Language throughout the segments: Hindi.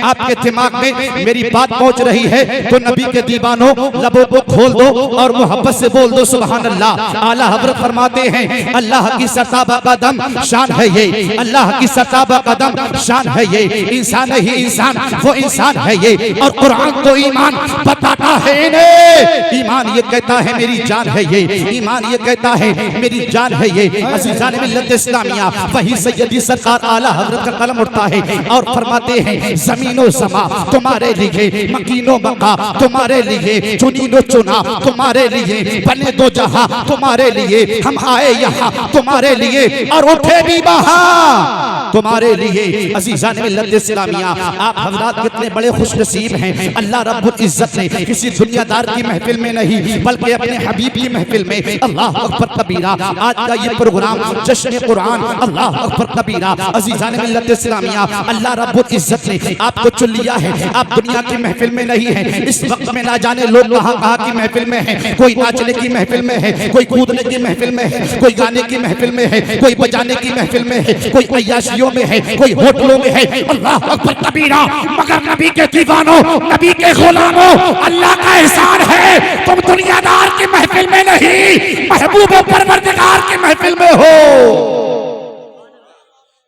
आपके दिमाग में मेरी बात पहुंच रही है तो नबी के दीवानों लबों को खोल दो और मोहब्बत से बोल दो सुभान अल्लाह। आला हज़रत फरमाते हैं अल्लाह की सताबा कदम शान है ये, अल्लाह की सताबा कदम शान है ये, इंसान ही इंसान वो इंसान है ये। और कुरान तो ईमान बताता है इन्हें, ईमान ये कहता है मेरी जान है ये, ईमान ये कहता है मेरी जान है ये। अज़ीज़ान मिल्लत इस्लामिया वही सैयदी सरकार आला हज़रत का कलम उठता है और फरमाते हैं ज़मीनो समा तुम्हारे लिए, मकीनो मका तुम्हारे लिए, चुनीनो चुना तुम्हारे लिए, बने दो जहां तुम्हारे लिए, हम आए यहाँ तुम्हारे लिए और उठे भी वहां तुम्हारे लिए। अज़ीज़ान मिल्लत इस्लामिया आप हज़रात कितने बड़े खुशनसीब हैं। अल्लाह रब्बुल इज्जत ने किसी दुनियादार की महफिल में नहीं बल्कि अपने हबीब की महफिल में, अल्लाह अकबर कबीरा, आज का ये प्रोग्राम जश्न कुरान, अल्लाह अकबर कबीरा। अज़ीज़ान मिल्लत इस्लामिया अल्लाह रब्बुल इज्जत ने आपको चुन लिया है, आप दुनिया की महफिल में नहीं है। इस वक्त में ना जाने लोग कहाँ की महफिल में है, कोई नाचने की महफिल में है, कोई कूदने की महफिल में है, कोई गाने की महफिल में है, कोई बजाने की महफिल में है, कोई अय्याशियों में है, कोई होटलों में है, अल्लाह अकबर कबीरा। मगर नबी के दीवानों, नबी के गुलामों, अल्लाह का एहसान है तुम दुनियादार की महफिल में नहीं, महबूब व परवरदिगार की महफिल में हो।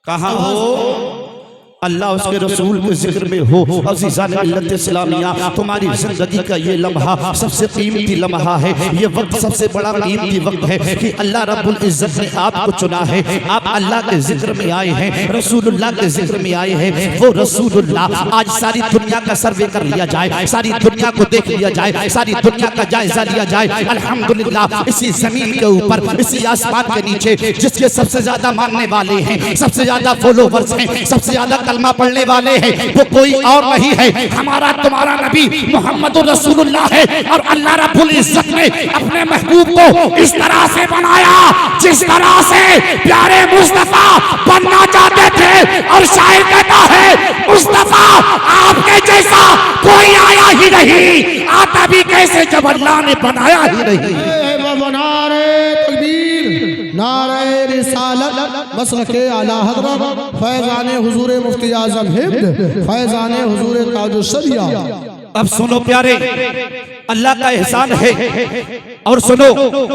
कहाँ हो? अल्लाह उसके रसूल के जिक्र में हो। अज़ीज़ान मिल्लत इस्लामिया तुम्हारी जिंदगी का ये लम्हा सबसे कीमती लम्हा है, ये वक्त सबसे बड़ा कीमती वक्त है कि अल्लाह रब्बुल इज्जत ने आपको चुना है। आप अल्लाह के जिक्र में आए हैं, रसूलुल्लाह के जिक्र में आए हैं। वो रसूलुल्लाह आज सारी दुनिया का सर्वे कर लिया जाए, सारी दुनिया को देख लिया जाए, सारी दुनिया का जायजा लिया जाए। अल्हम्दुलिल्लाह इसी जमीन के ऊपर, इसी आसमान के नीचे जिसके सबसे ज्यादा मानने वाले हैं, सबसे ज्यादा फॉलोवर्स हैं, सबसे ज्यादा कलमा पढ़ने वाले हैं, वो कोई और नहीं है, हमारा तुम्हारा नबी मोहम्मद रसूलुल्लाह है। और अल्लाह रब्बुल इज्जत ने अपने महबूब को इस तरह से बनाया जिस तरह से प्यारे मुस्तफा बनना चाहते थे। और शायर कहता है मुस्तफा आपके जैसा कोई आया ही नहीं, आता भी कैसे जब अल्लाह ने बनाया ही नहीं। नारे रिसालत मसलके आला हज़रत फैज़ाने हुजूर मुफ्ती आज़म हिंद फैज़ाने हुजूर ताजुस्सरिया। अब सुनो प्यारे, अल्लाह का एहसान है और सुनो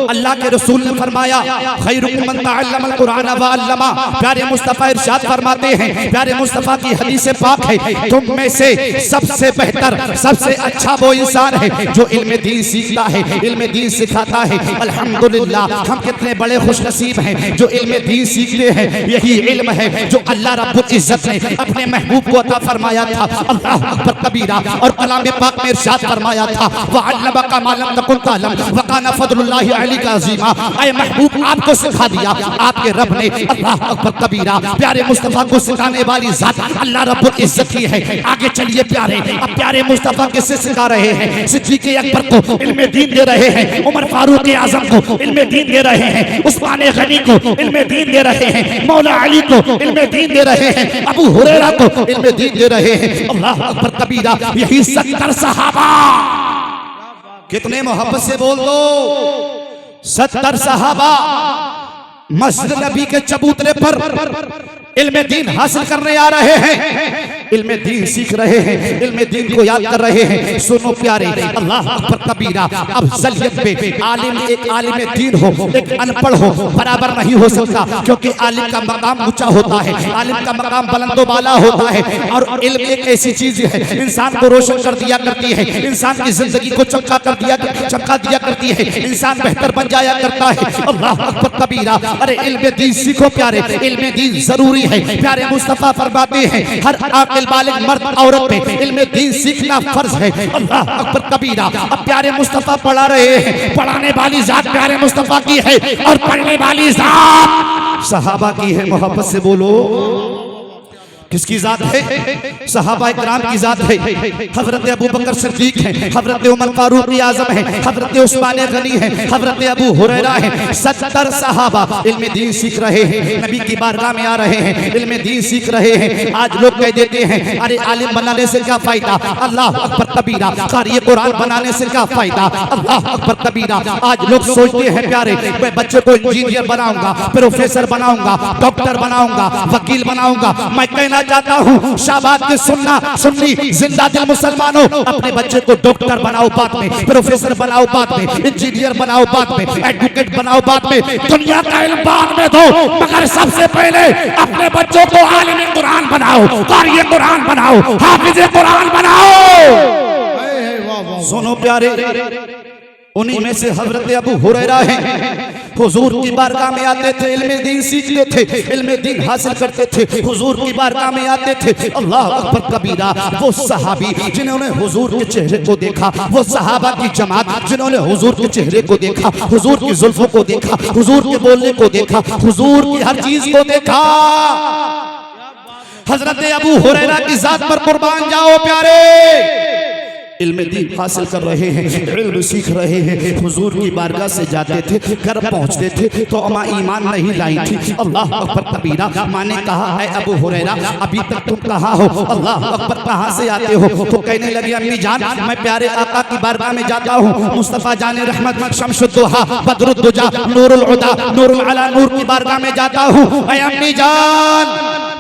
अल्लाह के रसूल ने फरमाया खैरुकुम मन तअल्लमल कुरान व अल्लमा। प्यारे मुस्तफ़ा इरशाद फरमाते हैं, प्यारे मुस्तफ़ा की हदीस पाक है, तुम में से सबसे बेहतर सबसे अच्छा वो इंसान है जो इल्म दीन सीखता है, इल्म दीन सिखाता है। अल्हम्दुलिल्लाह हम कितने बड़े खुशनसीब हैं जो इल्म दीन सीखते हैं। यही इल्म है जो अल्लाह रब्बुल इज्जत ने अपने महबूब को अता फरमाया था। अल्लाह अकबर कबीरा। और कलाम पाक में इरशाद फरमाया था वअल्लमका मा लम तकुन तअलम व काना फज़लुल्लाहि अलैका अज़ीमा। ऐ महबूब आपको सिखा दिया आपके रब ने, अल्लाह अकबर कबीरा। प्यारे मुस्तफा को सिखाने वाली जात अल्लाह रब्बुल इज्जत की है। आगे चलिए प्यारे, अब प्यारे मुस्तफा किससे सिखा रहे हैं? सिद्दीक़ अकबर को इल्म दीन दे रहे हैं, उमर फारूक आज़म को इल्म दीन दे रहे हैं, उस्मान गनी को इल्म दीन दे रहे हैं, मौला अली को इल्म दीन दे रहे हैं, अबू हुरैरा को इल्म दीन दे रहे हैं। अल्लाह अकबर कबीरा। यही 70 सहाबा, कितने मोहब्बत से बोल दो, 70 सहाबा मस्जिद नबी के चबूतरे पर इल्म दीन हासिल करने आ रहे हैं, इल्म दीन सीख रहे हैं, इल्म दीन को याद कर रहे हैं। सुनो प्यारे, अल्लाह अकबर कबीरा। अब ज़लियत पे आलिम, एक आलिम दीन हो एक अनपढ़ हो बराबर नहीं हो सकता, क्योंकि आलिम का मकाम ऊंचा होता है, आलिम का मकाम बुलंदो बाला होता है। और इल्म एक ऐसी चीज है इंसान को रोशन कर दिया करती है, इंसान की जिंदगी को चमका दिया करती है, इंसान बेहतर बन जाया करता है। अल्लाह अकबर कबीरा। अरे इल्म दीन सीखो प्यारे, इल्म दीन जरूरी है। प्यारे मुस्तफा फरमाते हैं हर आकिल बालिग मर्द औरत पे इल्म दीन सीखना फर्ज है। अल्लाह अकबर कबीरा। अब प्यारे मुस्तफा पढ़ा रहे हैं, पढ़ाने वाली जात प्यारे मुस्तफा की है और पढ़ने वाली जात सहाबा की है। मोहब्बत से बोलो किसकी जात है? सहाबा इकराम की जात है। हजरत अबू बकर सिद्दीक है, हजरत उमर फारूक आज़म है, हजरत उस्मान गनी है, हजरत अबू हुरैरा है। 70 सहाबा इल्म दीन सीख रहे हैं, नबी की बारगाह में आ रहे हैं, इल्म दीन सीख रहे हैं। आज लोग कह देते हैं अरे आलिम बनाने से क्या फायदा? अल्लाह अकबर कबीरा। क़ारी कुरान बनाने से क्या फायदा? अल्लाह अकबर कबीरा। आज लोग सोचते हैं प्यारे मैं बच्चे को इंजीनियर बनाऊंगा, प्रोफेसर बनाऊंगा, डॉक्टर बनाऊंगा, वकील बनाऊंगा। मैं कहना चाहता हूँ शाबाश के सुन्नी जिंदा दिल मुसलमानों, अपने बच्चे को डॉक्टर बनाओ बाद में, प्रोफेसर बनाओ बाद में, इंजीनियर बनाओ बाद में, एडवोकेट बनाओ बाद में, दुनिया का इल्म बाद में दो, मगर सबसे पहले अपने बच्चों को आलिम कुरान बनाओ, कारी कुरान बनाओ, हाफिज कुरान बनाओ। सुनो प्यारे, उन्हीं में से हजरत अबू हुरैरा हैं, हुजूर की बारगाह में आते थे, इल्म दीन सीखते थे, इल्म दीन हासिल करते थे, हुजूर की बारगाह में आते थे। अल्लाह अकबर कबीरा, वो सहाबी जिन्होंने हुजूर के चेहरे को देखा, वो सहाबा की जमात जिन्होंने हुजूर के चेहरे को देखा, हुजूर की जुल्फों को देखा, हुजूर के बोलने को देखा, हुजूर की हर चीज को देखा। हजरत अबू हुरैरा की जात पर कुर्बान जाओ प्यारे, इल्म दीन हासिल कर रहे हैं, इल्म सीख रहे हैं, हुजूर की बारगाह से जाते थे, घर पहुंचते थे तो अम्मा ईमान नहीं लाई थी। अल्लाह अकबर कबीरा, माँ ने कहा है अबू हुरैरा अभी तक तुम कहाँ हो? अल्लाह अकबर कहाँ से आते हो? तो कहने लगे अम्मी जान मैं प्यारे आका की बारगाह में जाता हूँ, मुस्तफा जाने रहमत शम्सुद्दुहा बदरुद्दुजा नूरुल हुदा नूरुल अला नूर की बारगाह में जाता हूँ। ऐ अम्मी जान,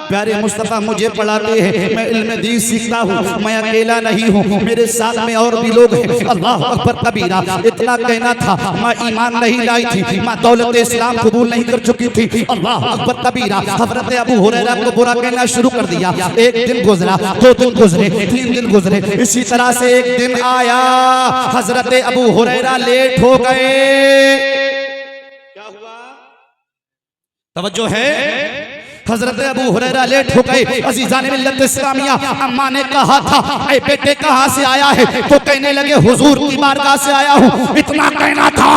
प्यारे मुस्तफा मुझे पढ़ाते हैं, मैं इल्म दीन सीखता हूँ, मैं अकेला नहीं हूँ, मेरे साथ में और भी लोग हैं। अल्लाह अकबर कबीरा, इतना कहना था, माँ ईमान नहीं लाई थी, माँ दौलत इस्लाम कबूल नहीं कर चुकी थी। अल्लाह अकबर कबीरा, हजरत अबू हुरैरा को बुरा कहना शुरू कर दिया। एक दिन गुजरा, 2 दिन गुजरे, 3 दिन गुजरे, इसी तरह से एक दिन आया, हजरत अबू हुरैरा लेट हो गए। क्या हुआ? तवज्जो है, हजरत अबू हुरैरा लेट हो गए। अजीजान मिल्लत इस्लामिया, अम्मा ने कहा था ऐ बेटे कहाँ से आया है? तो कहने लगे हुजूर की बारगाह से आया हूँ। इतना कहना था,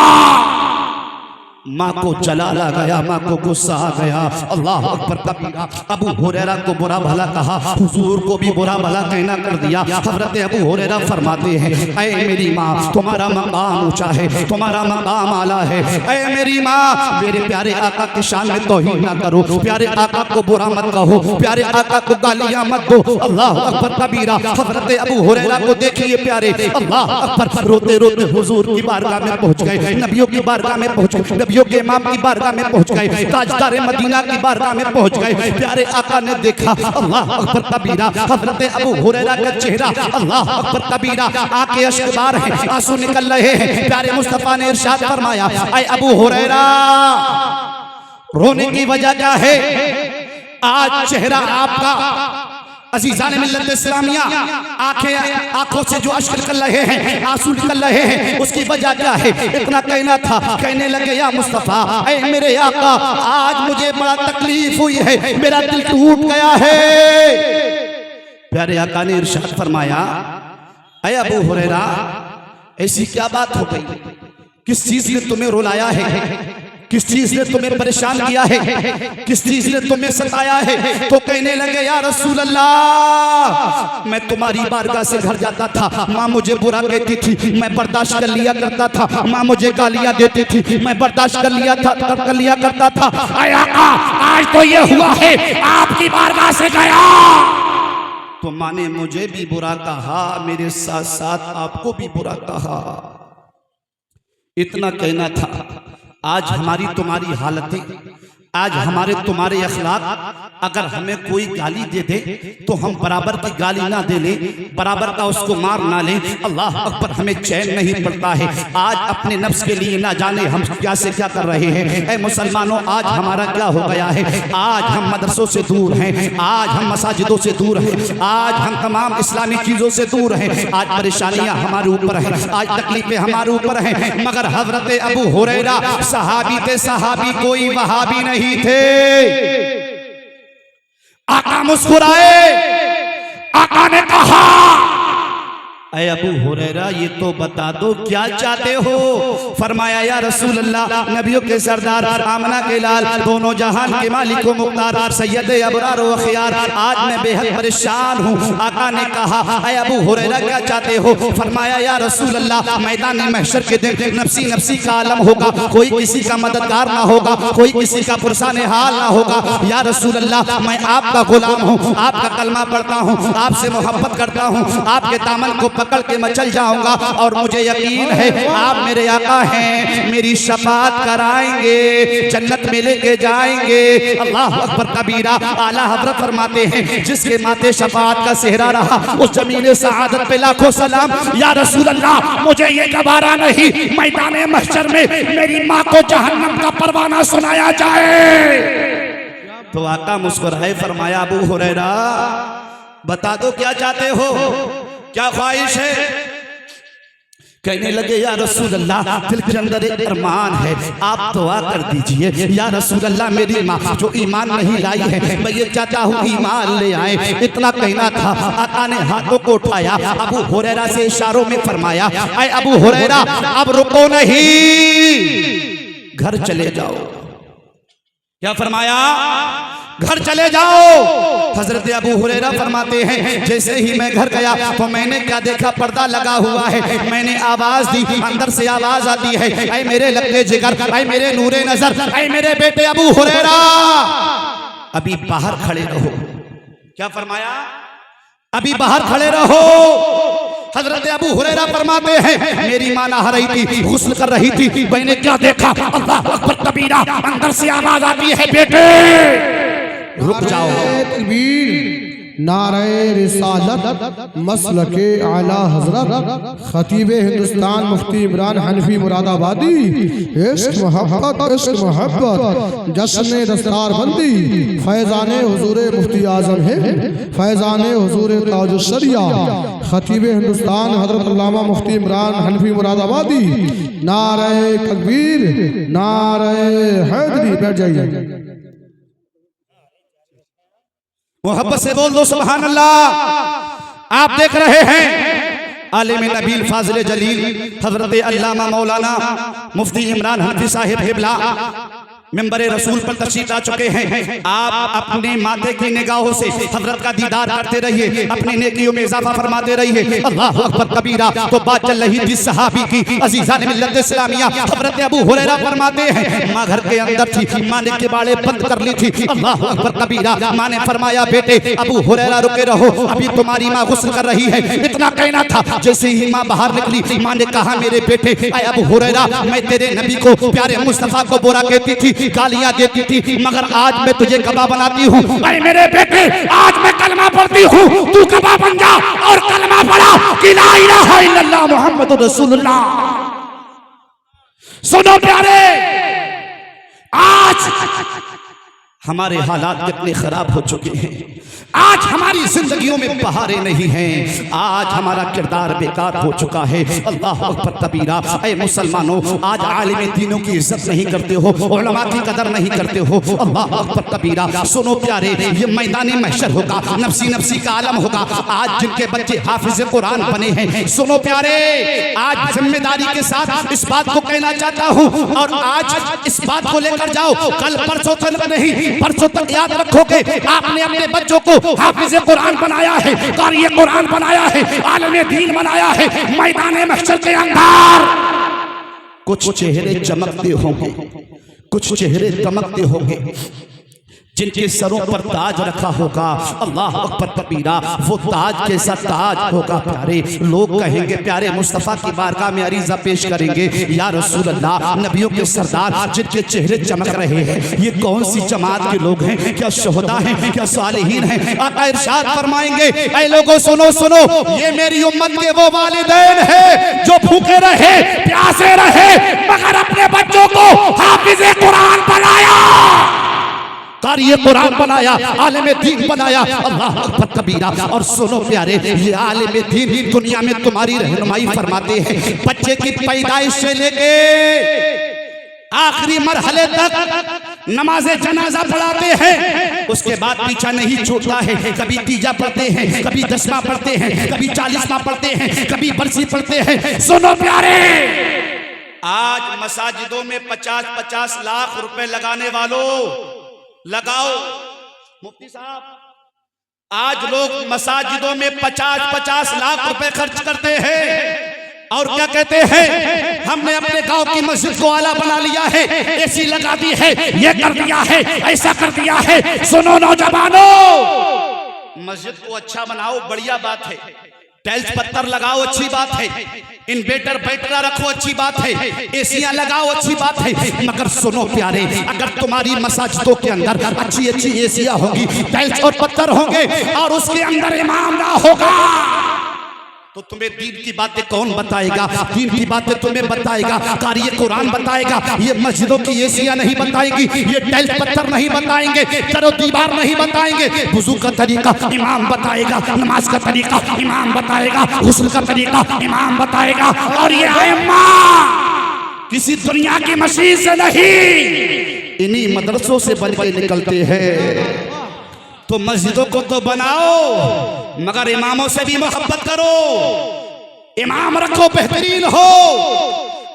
माँ को जलाल आ गया, माँ को गुस्सा आ गया। अल्लाह अकबर कबीरा, अबू हुरैरा को बुरा भला कहा, हुजूर को भी बुरा भला कहना कर दिया। हजरत अबू हुरैरा फरमाते हैं ऐ मेरी माँ तुम्हारा मकाम ऊंचा है, तुम्हारा मकाम आला है। ऐ मेरी माँ, मेरे प्यारे आका की शान में तौहीन ना करो, प्यारे आका को बुरा मत कहो, प्यारे आका को गालियां मत दो। अल्लाह अकबर कबीरा, हजरत अबू हुरैरा को देखिए प्यारे, अल्लाह अकबर, रोते रोते हुजूर की बारगाह में पहुंच गए, नबियों की बारगाह में पहुंच गए, नबियों के इमाम की बारगाह में पहुंच गए, ताजदार मदीना की बारगाह में पहुंच गए। प्यारे आका ने देखा, अल्लाह अकबर कबीरा, हजरत अबू हुरैरा का चेहरा, अल्लाह अकबर कबीरा, आंखें अश्कबार हैं, आंसू निकल रहे हैं। प्यारे मुस्तफा ने इरशाद फरमाया ऐ अबू हुरैरा, रोने की वजह क्या है? आज चेहरा आपका, अज़ीज़ान मिल्लत इस्लामिया, आंखों से जो अश्क निकल रहे हैं, आंसू निकल रहे हैं, उसकी वजह क्या है? इतना कहना था। कहने लगे या मुस्तफा, ऐ मेरे आका, आज मुझे बड़ा तकलीफ हुई है, मेरा दिल टूट गया है। प्यारे आका ने इरशाद फरमाया ऐ अबू हुरैरा, ऐसी क्या बात हो गई? किस चीज ने तुम्हें रुलाया है? किस चीज ने तुम्हें परेशान किया है? किस चीज ने तुम्हें सताया है? तो कहने लगे या रसूल अल्लाह, मैं तुम्हारी बारगाह से घर जाता था, माँ मुझे बुरा कहती थी, मैं बर्दाश्त कर लिया करता था, माँ मुझे गालियां देती थी, मैं बर्दाश्त कर लिया करता था। ऐ आका, आज तो ये हुआ है, आपकी बारगाह से गया तो माँ ने मुझे भी बुरा कहा, मेरे साथ साथ आपको भी बुरा कहा। इतना कहना था। आज हमारी तुम्हारी हालतें, आज हमारे तुम्हारे अखलाक, अगर हमें कोई गाली दे दे तो हम बराबर की गाली ना दे लें, बराबर का उसको मार ना लें। अल्लाह अकबर, हमें चैन नहीं पड़ता है। आज अपने नफ्स के लिए ना जाने हम क्या से क्या कर रहे हैं। ऐ मुसलमानों, आज हमारा क्या हो गया है? आज हम मदरसों से दूर हैं, आज हम मसाजिदों से दूर हैं, आज हम तमाम इस्लामी चीज़ों से दूर हैं। आज परेशानियाँ हमारे ऊपर हैं, आज तकलीफें हमारे ऊपर हैं। मगर हजरत अबू हुरैरा सहाबी थे, सहाबी कोई वहाबी नहीं थे। आका मुस्कुराए, आका ने कहा ऐ अबू हुरैरा, ये तो बता दो क्या चाहते हो? फरमाया या रसूल अल्लाह, नबियों के सरदार, आमना के लाल, दोनों जहान के मालिक व मुख्तार, सैयद अबरार व खियार, आज मैं बेहद परेशान हूँ। आका ने कहा ऐ अबू हुरैरा क्या चाहते हो? फरमाया या रसूल अल्लाह, मैदान महशर के दिन नफसी नफसी का आलम होगा, कोई किसी का मददगार ना होगा, कोई किसी का पुरसान हाल ना होगा। या रसूल अल्लाह, मैं आपका गुलाम हूँ, आपका कलमा पढ़ता हूँ, आपसे मोहब्बत करता हूँ, आपके दामन को पकड़ के मैं चल जाऊंगा और मुझे यकीन है आप मेरे आका हैं, मेरी शफाअत कराएंगे, जन्नत में लेके जाएंगे। अल्लाह अकबर कबीरा। आला हज़रत फरमाते हैं जिसके माथे शफाअत का सेहरा रहा उस जमीन सआदत पे लाखों सलाम। या रसूल अल्लाह मुझे ये गवारा नहीं मैदान महशर में मेरी माँ को जहन्नम का परवाना सुनाया जाए। तो आका मुस्कुराए, फरमाया अबू हुरैरा बता दो क्या चाहते हो, क्या ख्वाहिश है। कहने लगे या रसूल अल्लाह दिल के अंदर एक अरमान है, आप दुआ कर दीजिए। या रसूल अल्लाह मेरी माँ जो ईमान नहीं लाई है मैं ये चाहता हूँ ईमान ले आए। इतना कहना था, आका ने हाथों को उठाया, अबू हुरैरा से इशारों में फरमाया ऐ अबू हुरैरा अब रुको नहीं, घर चले जाओ। क्या फरमाया, घर चले जाओ। हजरत अबू हुरैरा फरमाते हैं जैसे ही मैं घर गया तो मैंने क्या देखा, पर्दा लगा हुआ है। मैंने आवाज दी, अंदर से आवाज आती है ऐ मेरे लगे जिगर, ऐ मेरे नूरे नजर, ऐ मेरे बेटे अबू हुरैरा अभी बाहर खड़े रहो। क्या फरमाया, अभी बाहर खड़े रहो। हजरत अबू हुरैरा फरमाते हैं मेरी मां नहा रही थी, गुस्ल कर रही थी, मैंने क्या देखा, अल्लाह अकबर कबीरा, अंदर से आवाज आती है बेटे रुक जाओ। नारे रिसालत मसलके आला हजरत खतीब हिंदुस्तान मुफ्ती इमरान हनफी मुरादाबादी। इश्क मोहब्बत जश्न दस्तार बंदी फैजाने हुजूरे मुफ्ती आजम है, फैजाने हुजूरे ताजुश्शरिया खतीब हिंदुस्तान हजरत अल्लामा मुफ्ती इमरान हनफी मुरादाबादी। नारे तकबीर, नारे हैदरी। बैठ जाइए, मोहब्बत से बोल दो सुभान अल्लाह। आप देख रहे हैं आलिम नबील फाजिल जलील हजरत अल्लामा मौलाना मुफ्ती इमरान हनफी साहिब हिबला मिंबर रसूल पर तशरीफ ला चुके हैं। आप अपने माथे की निगाहों से हजरत का दीदार करते रहिए, अपनी नेकियों में इजाफा फरमाते रहिए। अल्लाह अकबर कबीरा। तो बात चल रही थी सहाबी की, अजीज़ान मिल्लत इस्लामिया। हजरत अबू हुरैरा फरमाते हैं माँ घर के अंदर थी, माँ ने केबाड़े बंद कर ली थी। अल्लाह अकबर कबीरा। माँ ने फरमाया बेटे अबू हुरैरा रुके रहो, अभी तुम्हारी माँ गुस्ल कर रही है। इतना कहना था, जैसे ही माँ बाहर निकली माँ ने कहा मेरे बेटे ऐ अबू हुरैरा मैं तेरे नबी को प्यारे मुस्तफा को बुरा कहती थी, गालियां देती थी, मगर आज मैं तुझे गवाह बनाती हूँ। अरे मेरे बेटे आज मैं कलमा पढ़ती हूँ, तू गवाह बन जा और कलमा पढ़ा कि ला इलाहा इल्लल्लाह मुहम्मदुर रसूलुल्लाह। सुनो प्यारे, आज हमारे हालात कितने खराब हो चुके हैं, आज हमारी जिंदगियों में बहारें नहीं हैं, आज हमारा किरदार बेकार हो चुका है। अल्लाह अकबर कबीरा। ऐ मुसलमानों आज आलिम दीनों की इज्जत नहीं करते हो, उलमा की कदर नहीं करते हो। अल्लाह अकबर कबीरा। सुनो प्यारे, ये मैदान महशर होगा, नफसी नफसी का आलम होगा। आज जिनके बच्चे हाफिज कुरान बने हैं, सुनो प्यारे आज जिम्मेदारी के साथ इस बात को कहना चाहता हूँ और आज इस बात को लेकर जाओ, कल परसों तक नहीं परसों तक याद रखोगे आपने अपने बच्चों को हाफिज कुरान बनाया है, कारी कुरान बनाया है, आलिम दीन बनाया है। मैदान महशर के अंदर कुछ चेहरे चमकते होंगे, कुछ चेहरे चमकते होंगे जिनके सरों पर ताज रखा होगा। अल्लाह अकबर कबीरा। वो ताज कैसा ताज होगा प्यारे, लोग कहेंगे प्यारे मुस्तफ़ा की बारगाह में अरीज़ा पेश करेंगे या रसूल अल्लाह नबियों के सरदार जिनके चेहरे चमक रहे हैं, ये कौन सी जमात के लोग हैं, क्या शोहदा हैं, क्या सालिहीन हैं। आका इरशाद फरमाएंगे ऐ लोगों सुनो सुनो, ये मेरी उम्मत के वो वालिदैन हैं जो भूखे रहे प्यासे रहे मगर अपने बच्चों को हाफिज़ कुरान बनाया, कारी कुरान बनाया, आलिम दीन बनाया। अल्लाह अकबर कबीरा। और सुनो प्यारे, ये आलिम दीन दुनिया में तुम्हारी रहनुमाई फरमाते हैं, बच्चे की पैदाइश से लेके आखिरी मरहले तक नमाज़े जनाजा पढ़ाते हैं, उसके बाद पीछा नहीं छूटता है। कभी तीजा पढ़ते हैं, कभी दसवां पढ़ते हैं, कभी 40वां पढ़ते हैं, कभी बरसी पढ़ते हैं। सुनो प्यारे, आज मसाजिदों में 50-50 लाख रुपए लगाने वालों लगाओ। मुफ्ती साहब, आज लोग मसाजिदों में 50-50 लाख रुपए खर्च करते हैं और क्या कहते हैं, हमने अपने गांव की मस्जिद को आला बना लिया है, एसी लगा दी है, ये कर दिया है, ऐसा कर दिया है। सुनो नौजवानों, मस्जिद को अच्छा बनाओ, बढ़िया बात है, टाइल्स पत्थर लगाओ अच्छी बात है, इन्वेटर बैटरा रखो अच्छी बात है, एसियां लगाओ अच्छी बात है, मगर सुनो प्यारे, अगर तुम्हारी मसाजिदों के अंदर अच्छी अच्छी एसियां होंगी, टाइल्स और पत्थर होंगे और उसके अंदर इमाम ना होगा तो तुम्हें दीन की बातें कौन बताएगा? दीन की बातें तुम्हें बताएगा कारी कुरान बताएगा। ये मस्जिदों की एसियां नहीं बताएगी, ये टाइल्स पत्थर नहीं बताएंगे, करो दीवार नहीं बताएंगे। वुजू का तरीका इमाम बताएगा, नमाज का तरीका इमाम बताएगा, गुस्ल का तरीका इमाम बताएगा। और ये अइम्मा किसी दुनिया की मशीन से नहीं, इन्हीं मदरसों से बन के निकलते हैं। तो मस्जिदों को तो बनाओ, मगर इमामों से भी मोहब्बत करो, इमाम रखो बेहतरीन हो।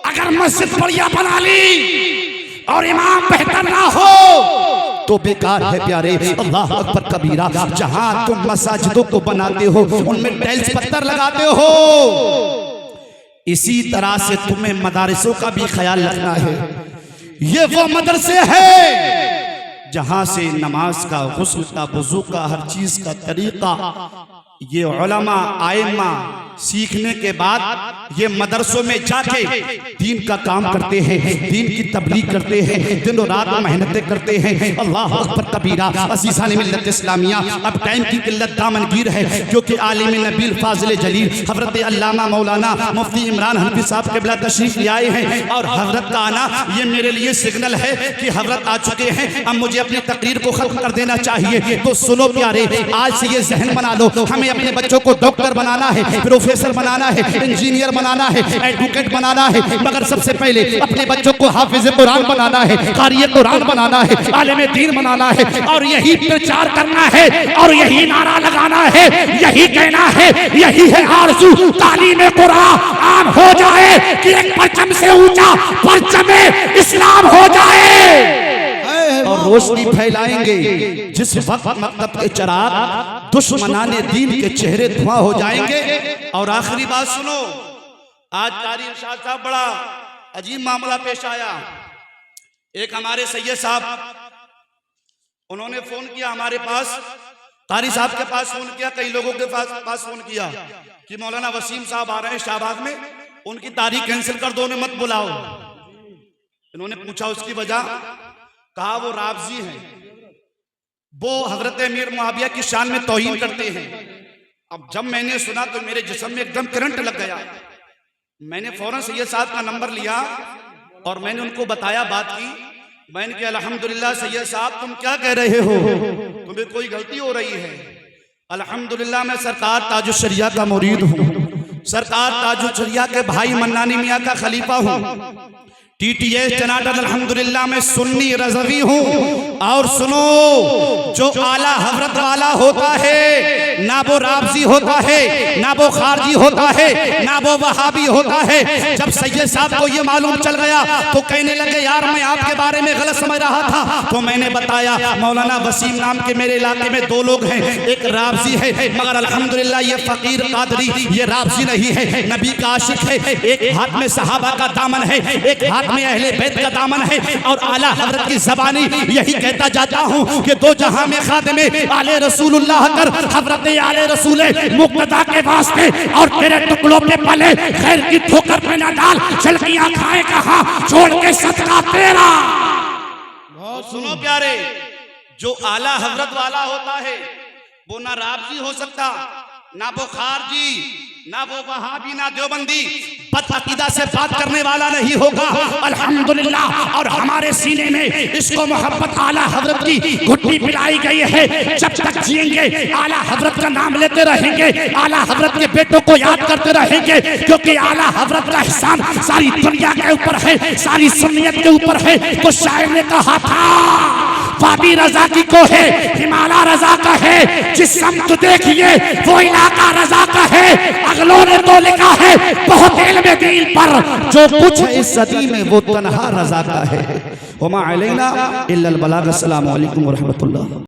अगर मस्जिद बढ़िया बना ली और इमाम बेहतर ना हो तो बेकार है प्यारे। अल्लाह अकबर कबीरा। जहां तुम मसाजिदों को बनाते हो उनमें टाइल्स पत्थर लगाते हो, इसी तरह से तुम्हें मदारिसों का भी ख्याल रखना है। ये वो मदरसे है जहां से नमाज का, गुस्ल का, वुजू का, हर चीज का तरीका ये उलमा आइम्मा सीखने के बाद ये मदरसों में जाके दीन का काम करते हैं, दीन की तबलीग करते हैं, दिनों रात मेहनतें करते हैं। अल्लाह अकबर कबीरा। अज़ीज़ान मिल्लत इस्लामिया, अब टाइम की किल्लत दामनगीर है क्योंकि आलिम नबील फाजिल जलील हज़रत अल्लामा मौलाना मुफ्ती इमरान हनफी साहब क़िबला तशरीफ ले आए हैं और हज़रत का आना ये मेरे लिए सिग्नल है कि हज़रत आ चुके हैं। अब मुझे अपनी तकरीर को ख़त्म कर देना चाहिए। तो सुनो प्यारे, आज से ये जहन बना लो, हमें अपने बच्चों को डॉक्टर बनाना है, प्रोफेसर बनाना है, इंजीनियर बनाना है, एडवोकेट बनाना है, मगर सबसे पहले अपने बच्चों को हाफिज कुरान बनाना है, कारी कुरान बनाना है, आलिम दीन बनाना है और यही प्रचार करना है और यही नारा लगाना है, यही कहना है, यही है आरज़ू, तालीम कुरान आम हो जाए कि एक परचम से ऊंचा परचम इस्लाम हो जाए और रोशनी फैलाएंगे। जिस वक्त मकतब के चिराग दुश्मनाने दीन के चेहरे धुआं हो जाएंगे। और आखिरी बात सुनो, आज कारी इरशाद साहब बड़ा अजीब मामला पेश आया। एक हमारे सैयद साहब, उन्होंने फोन किया हमारे पास, कारी साहब के पास फोन किया, कई लोगों के पास फोन किया कि मौलाना वसीम साहब आ रहे हैं शाहबाग में, उनकी तारीख कैंसिल कर दो, उन्हें मत बुलाओ। इन्होंने पूछा उसकी वजह, कहा वो राबजी हैं, वो हजरत अमीर मुआविया की शान में तौहीन करते हैं। अब जब मैंने सुना तो मेरे जिस्म में एकदम करंट लग गया। मैंने फौरन सैयद साहब का नंबर लिया और मैंने उनको बताया बात की। मैंने कहा अल्हम्दुलिल्लाह सैयद साहब तुम क्या कह रहे हो, तुम्हें कोई गलती हो रही है। अल्हम्दुलिल्लाह मैं सरकार ताजुश शरिया का मुरीद हूँ, सरकार ताजुश शरिया के भाई मन्नानी मियाँ का खलीफा हूँ, TTS चनाडन अल्हम्दुलिल्लाह मैं सुन्नी रज़वी हूँ। और सुनो, जो आला हजरत वाला होता है ना वो राबजी होता है, ना वो खारजी होता है, ना वो वहाबी होता है। जब सैयद साहब को ये मालूम चल गया तो कहने लगे यार मैं आपके बारे में गलत समझ रहा था। तो मैंने बताया मौलाना वसीम नाम के मेरे इलाके में दो लोग हैं, एक राबजी है, मगर अल्हम्दुलिल्लाह ये फकीर कादरी ये राबजी नहीं है, नबी का आशिक है। एक हाथ में सहाबा का दामन है, एक हाथ में अहले बैत का दामन है। और आला हजरत की ज़बानी यही कहता जाता हूँ कि दो जहां में खादिमे आले रसूलुल्लाह कर, हजरत आले रसूल मुक्तदा के वास्ते और तेरे टुकड़ों पे पले खैर की ठोकर पे ना डाल, चलकियां खाए कहां छोड़ के सदका तेरा। सुनो प्यारे, जो आला हजरत वाला होता है वो ना राबजी हो सकता, ना वो खारजी, ना वो वहाबी, ना देवबंदी, बदअकीदा से बात करने वाला नहीं होगा। अल्हम्दुलिल्लाह। और हमारे सीने में इसको मोहब्बत आला हजरत की घुट्टी पिलाई गई है। जब तक जिएंगे आला हजरत का नाम लेते रहेंगे, आला हजरत के बेटों को याद करते रहेंगे, क्योंकि आला हजरत का एहसान सारी दुनिया के ऊपर है, सारी सुन्नियत के ऊपर है। तो शायर ने कहा था वादी रजा की को है, हिमालय रजा का है, जिस समत देखिए वो इलाका रजा का है। अगलों ने तो लिखा है बहुत इल्म दीन पर, जो कुछ है इस सदी में वो तन्हा रजा का है। वमा अलैना इल्लल बलाग। अस्सलामु अलैकुम व रहमतुल्लाह।